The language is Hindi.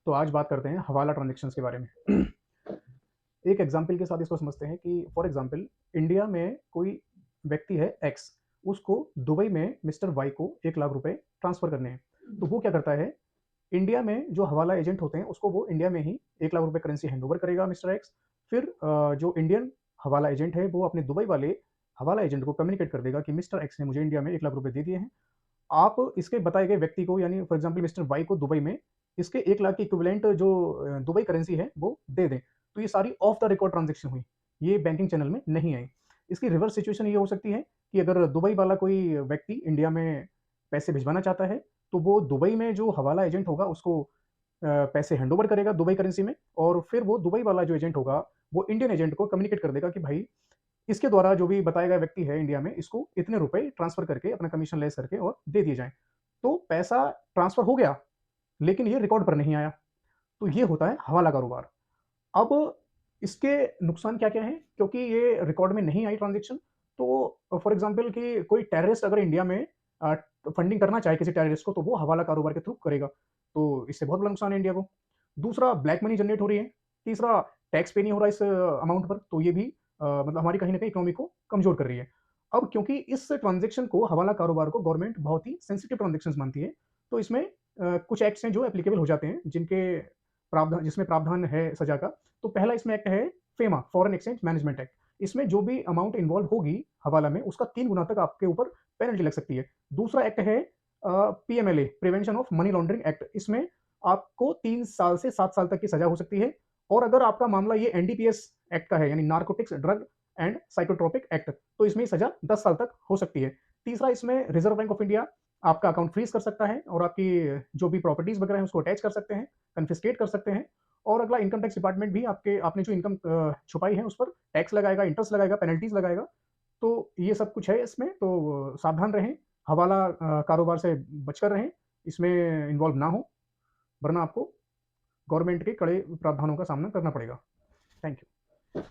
तो आज बात करते हैं हवाला ट्रांजैक्शंस के बारे में। एक एग्जांपल के साथ इसको समझते हैं कि फॉर एग्जांपल इंडिया में कोई व्यक्ति है एक्स, उसको दुबई में मिस्टर वाई को 1 लाख रुपए ट्रांसफर करने हैं। तो वो क्या करता है, इंडिया में जो हवाला एजेंट होते हैं उसको वो इंडिया में ही 1 लाख रुपए करेंसी हैंड ओवर करेगा मिस्टर एक्स। फिर जो इंडियन हवाला एजेंट है वो अपने दुबई वाले हवाला एजेंट को कम्युनिकेट कर देगा कि मिस्टर एक्स ने मुझे इंडिया में 1 लाख रुपए दे दिए हैं। आप इसके बताए गए व्यक्ति को यानी फॉर एग्जांपल मिस्टर वाई को दुबई में इसके 1 लाख की इक्विवेलेंट जो दुबई करेंसी है वो दे दें। तो ये सारी ऑफ द रिकॉर्ड ट्रांजेक्शन हुई, ये बैंकिंग चैनल में नहीं आई। इसकी रिवर्स सिचुएशन ये हो सकती है कि अगर दुबई वाला कोई व्यक्ति इंडिया में पैसे भिजवाना चाहता है, तो वो दुबई में जो हवाला एजेंट होगा उसको पैसे हैंडओवर करेगा दुबई करेंसी में, और फिर वो दुबई वाला जो एजेंट होगा वो इंडियन एजेंट को कम्युनिकेट कर देगा कि भाई इसके द्वारा जो भी बताया गया व्यक्ति है इंडिया में, इसको इतने रुपए ट्रांसफर करके अपना कमीशन लेस करके और दे दिए जाएं। तो पैसा ट्रांसफर हो गया, लेकिन ये रिकॉर्ड पर नहीं आया। तो ये होता है हवाला कारोबार। अब इसके नुकसान क्या क्या हैं, क्योंकि ये रिकॉर्ड में नहीं आई ट्रांजेक्शन। तो फॉर एग्जांपल कि कोई टेररिस्ट अगर इंडिया में फंडिंग करना चाहे किसी टेररिस्ट को, तो वो हवाला कारोबार के थ्रू करेगा। तो इससे बहुत बड़ा नुकसान है इंडिया को। दूसरा, ब्लैक मनी जनरेट हो रही है। तीसरा, टैक्स पे नहीं हो रहा इस अमाउंट पर, तो ये भी मतलब हमारी कहीं ना कहीं इकोनॉमी को कमजोर कर रही है। अब क्योंकि इस ट्रांजेक्शन को, हवाला कारोबार को गवर्नमेंट बहुत ही सेंसिटिव ट्रांजेक्शन मानती है, तो इसमें कुछ एक्ट्स हैं जो एप्लीकेबल हो जाते हैं, जिनके प्रावधान, जिसमें प्रावधान है सजा का। तो पहला इसमें एक्ट है FEMA, foreign exchange management act. इसमें जो भी अमाउंट इन्वॉल्व होगी हवाला में, उसका 3 गुना तक आपके ऊपर पेनल्टी लग सकती है। दूसरा एक्ट है PMLA, prevention of money laundering act. इसमें आपको 3 साल से 7 साल तक की सजा हो सकती है। और अगर आपका मामला ये एनडीपीएस एक्ट का है, यानी narcotics drug and psychotropic act, तो इसमें सजा 10 साल तक हो सकती है। तीसरा, इसमें रिजर्व बैंक ऑफ इंडिया आपका अकाउंट फ्रीज कर सकता है और आपकी जो भी प्रॉपर्टीज वगैरह है उसको अटैच कर सकते हैं, कन्फिस्केट कर सकते हैं। और अगला, इनकम टैक्स डिपार्टमेंट भी आपने जो इनकम छुपाई है उस पर टैक्स लगाएगा, इंटरेस्ट लगाएगा, पेनल्टीज लगाएगा। तो ये सब कुछ है इसमें, तो सावधान रहें, हवाला कारोबार से बचकर रहें, इसमें इन्वॉल्व ना हो, वरना आपको गवर्नमेंट के कड़े प्रावधानों का सामना करना पड़ेगा। Thank you.